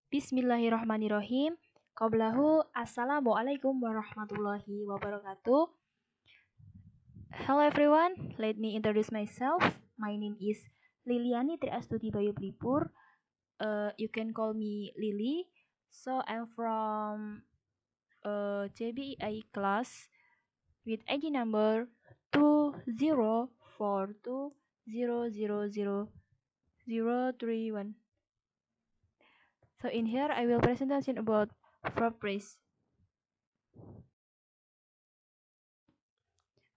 Bismillahirrahmanirrahim. Qablahu, Assalamualaikum warahmatullahi wabarakatuh. Hello everyone, let me introduce myself. My name is Liliani Triastuti Bayu Blipur. You can call me Lily. So I'm from JBI class with ID number 2042000031. So in here I will presentation about verb phrase.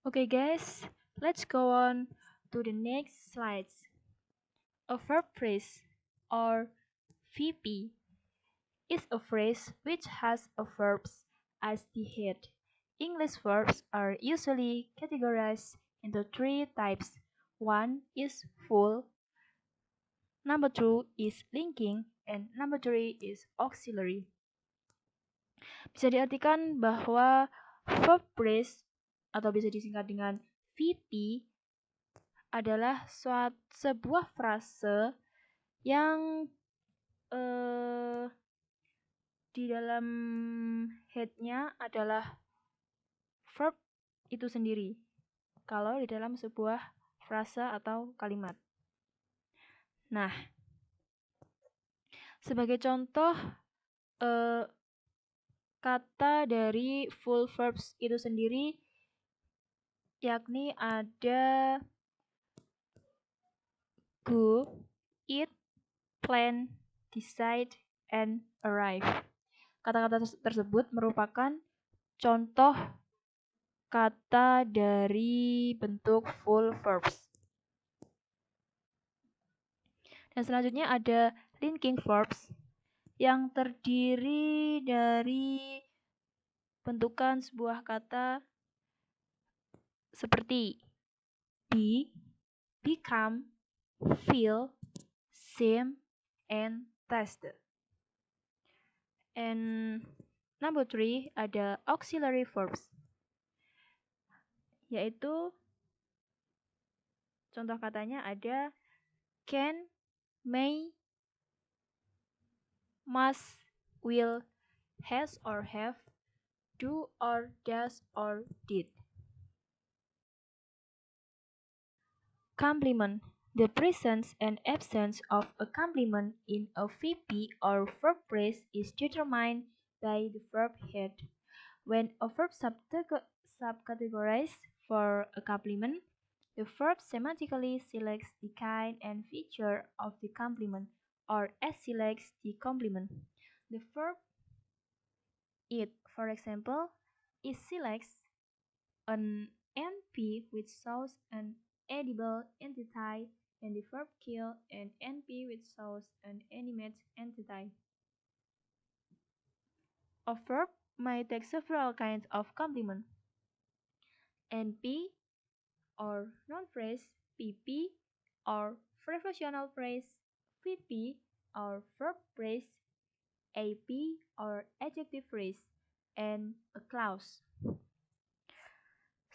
Okay guys, let's go on to the next slides. A verb phrase or VP is a phrase which has a verb as the head. English verbs are usually categorized into three types. One is full, number two is linking, and number three is auxiliary. Bisa diartikan bahwa verb phrase atau bisa disingkat dengan VP adalah sebuah frase yang di dalam headnya adalah verb itu sendiri kalau di dalam sebuah frase atau kalimat. Nah, sebagai contoh kata dari full verbs itu sendiri yakni ada go, eat, plan, decide, and arrive. Kata-kata tersebut merupakan contoh kata dari bentuk full verbs. Dan selanjutnya ada linking verbs yang terdiri dari bentukan sebuah kata seperti be, become, feel, seem, and taste. And number 3 ada auxiliary verbs, yaitu contoh katanya ada can, may, must, will, has or have, do or does or did. Complement. The presence and absence of a complement in a VP or verb phrase is determined by the verb head. When a verb subcategorized for a complement, the verb semantically selects the kind and feature of the complement, or S selects the complement. The verb eat, for example, it selects an NP which shows an edible entity, and the verb kill an NP which shows an animate entity. A verb may take several kinds of complement. NP or noun phrase, PP or prepositional phrase, VP or verb phrase, AP or adjective phrase, and a clause.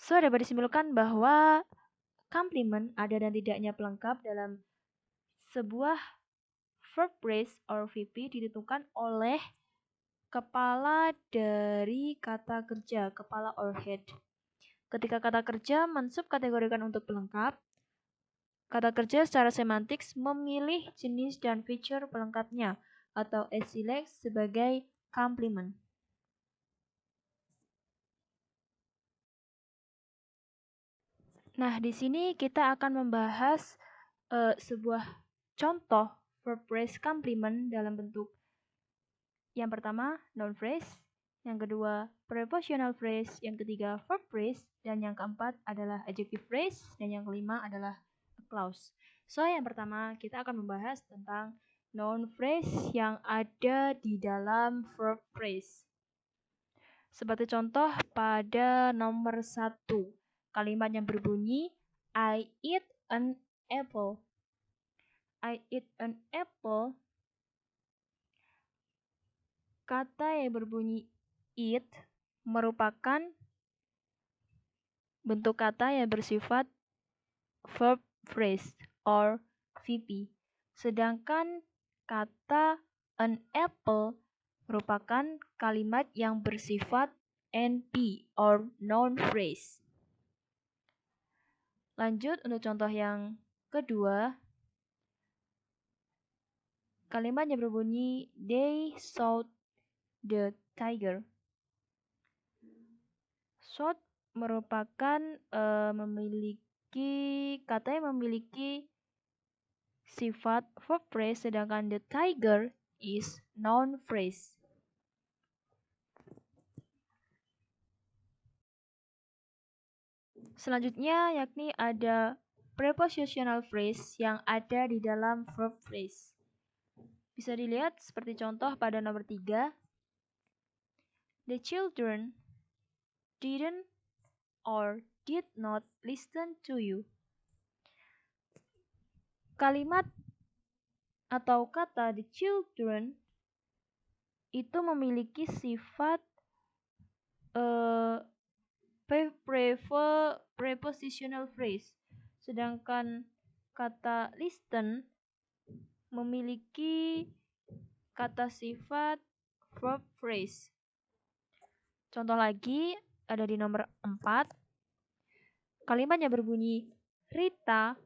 So, dapat disimpulkan bahwa complement ada dan tidaknya pelengkap dalam sebuah verb phrase or VP ditentukan oleh kepala dari kata kerja, kepala or head. Ketika kata kerja mensubkategorikan untuk pelengkap, kata kerja secara semantik memilih jenis dan feature pelengkapnya atau S select sebagai complement. Nah, di sini kita akan membahas sebuah contoh verb phrase complement dalam bentuk yang pertama noun phrase, yang kedua prepositional phrase, yang ketiga verb phrase, dan yang keempat adalah adjective phrase, dan yang kelima adalah a clause. So, yang pertama kita akan membahas tentang noun phrase yang ada di dalam verb phrase. Seperti contoh pada nomor 1, kalimat yang berbunyi I eat an apple. I eat an apple. Kata yang berbunyi eat merupakan bentuk kata yang bersifat verb phrase or VP. Sedangkan kata An apple merupakan kalimat yang bersifat NP or noun phrase. Lanjut untuk contoh yang kedua. Kalimatnya berbunyi they shot the tiger. Shot merupakan kata yang memiliki sifat verb phrase, sedangkan the tiger is noun phrase. Selanjutnya yakni ada prepositional phrase yang ada di dalam verb phrase. Bisa dilihat seperti contoh pada nomor 3. The children didn't or did not listen to you. Kalimat atau kata the children itu memiliki sifat prepositional phrase, sedangkan kata listen memiliki kata sifat verb phrase. Contoh lagi ada di nomor 4. Kalimatnya berbunyi Rita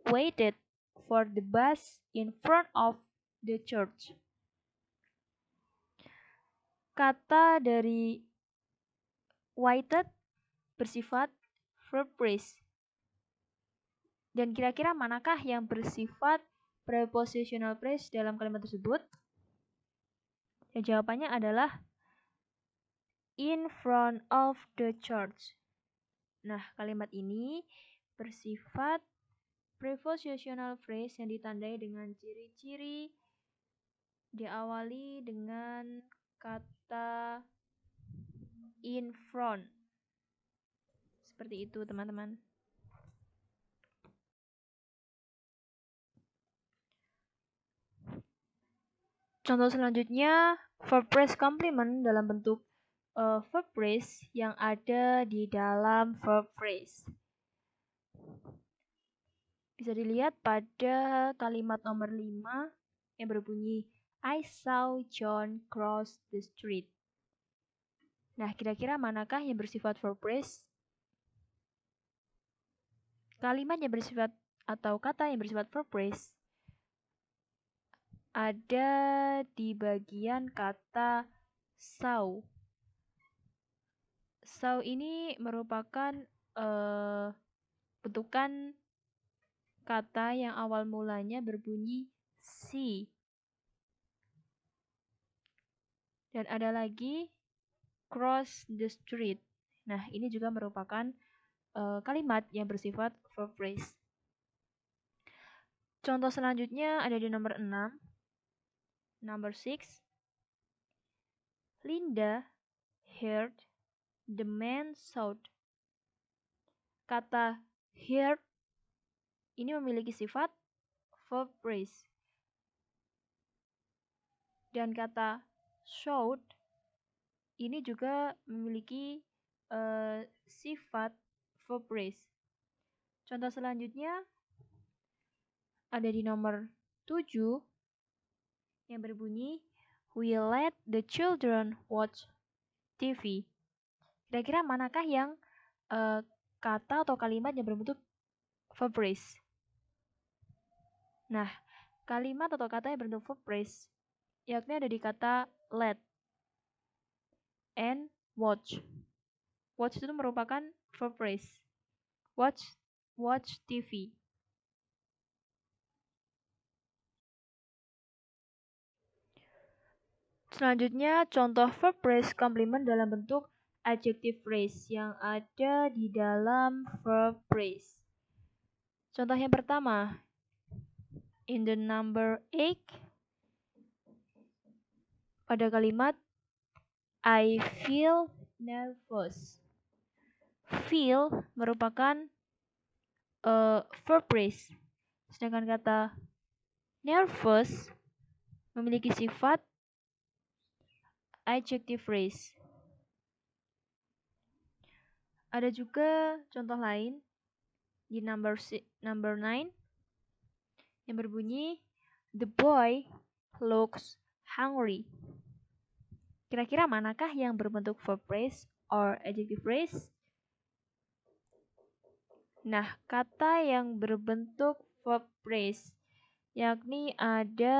waited for the bus in front of the church. Kata dari waited bersifat verb phrase. Dan kira-kira manakah yang bersifat prepositional phrase dalam kalimat tersebut? Ya, jawabannya adalah in front of the church. Nah, kalimat ini bersifat prepositional phrase yang ditandai dengan ciri-ciri diawali dengan kata in front. Seperti itu, teman-teman. Contoh selanjutnya, verb phrase complement dalam bentuk verb phrase yang ada di dalam verb phrase. Bisa dilihat pada kalimat nomor 5 yang berbunyi I saw John cross the street. Nah, kira-kira manakah yang bersifat verb phrase? Kalimat yang bersifat atau kata yang bersifat verb phrase ada di bagian kata saw. Saw ini merupakan bentukan kata yang awal mulanya berbunyi see. Dan ada lagi cross the street. Nah, ini juga merupakan kalimat yang bersifat verb phrase. Contoh selanjutnya ada di nomor 6. Number 6. Linda heard the man shout. Kata heard ini memiliki sifat verb phrase. Dan kata shout ini juga memiliki sifat verb phrase. Contoh selanjutnya ada di nomor 7 yang berbunyi we let the children watch TV. Kira-kira manakah yang kata atau kalimat yang berbentuk verb phrase? Nah, kalimat atau kata yang berbentuk verb phrase yakni ada di kata let and watch. Watch itu merupakan verb phrase. Watch TV. Selanjutnya, contoh verb phrase complement dalam bentuk adjective phrase yang ada di dalam verb phrase. Contoh yang pertama, in the number 8, pada kalimat I feel nervous. Feel merupakan verb phrase, sedangkan kata nervous memiliki sifat adjective phrase. Ada juga contoh lain di number 9 yang berbunyi the boy looks hungry. Kira-kira manakah yang berbentuk verb phrase or adjective phrase? Nah, kata yang berbentuk verb phrase yakni ada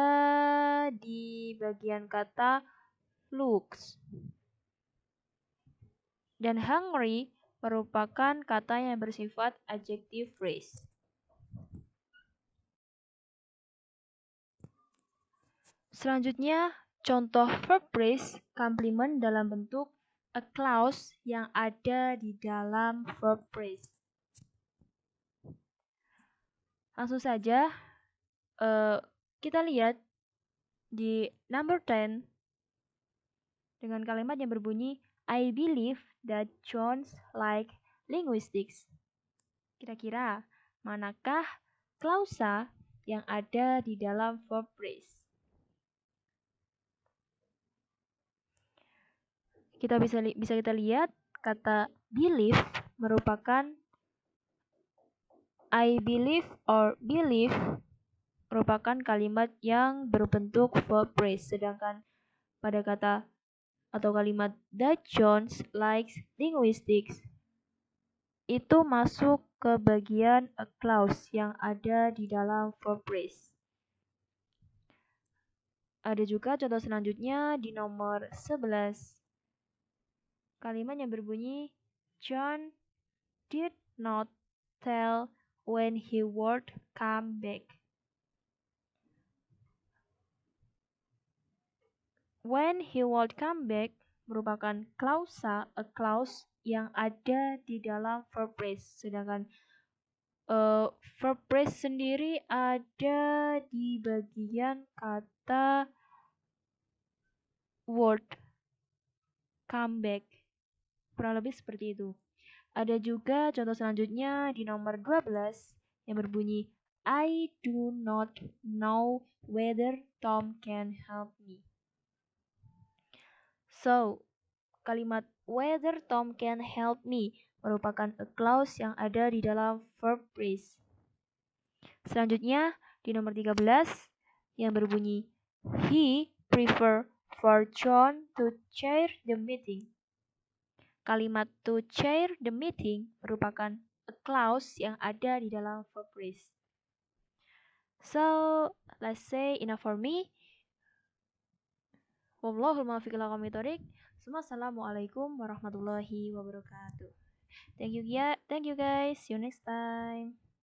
di bagian kata looks. Dan hungry merupakan kata yang bersifat adjective phrase. Selanjutnya, contoh verb phrase complement dalam bentuk a clause yang ada di dalam verb phrase. Langsung saja, kita lihat di number 10 dengan kalimat yang berbunyi I believe that John's like linguistics. Kira-kira manakah klausa yang ada di dalam verb phrase? Kita bisa kita lihat kata believe merupakan I believe or believe merupakan kalimat yang berbentuk verb phrase, sedangkan pada kata atau kalimat that John likes linguistics itu masuk ke bagian a clause yang ada di dalam verb phrase. Ada juga contoh selanjutnya di nomor 11. Kalimat yang berbunyi John did not tell when he would come back. When he would come back merupakan klausa, a clause yang ada di dalam verb phrase. Sedangkan verb phrase sendiri ada di bagian kata would, come back. Kurang lebih seperti itu. Ada juga contoh selanjutnya di nomor 12 yang berbunyi I do not know whether Tom can help me. So, kalimat whether Tom can help me merupakan a clause yang ada di dalam verb phrase. Selanjutnya di nomor 13 yang berbunyi he prefer for John to chair the meeting. Kalimat to chair the meeting merupakan a clause yang ada di dalam verb phrase. So, let's say enough for me. Wallahul muwaffiq ila aqwamit thoriq. Assalamualaikum warahmatullahi wabarakatuh. Thank you guys. See you next time.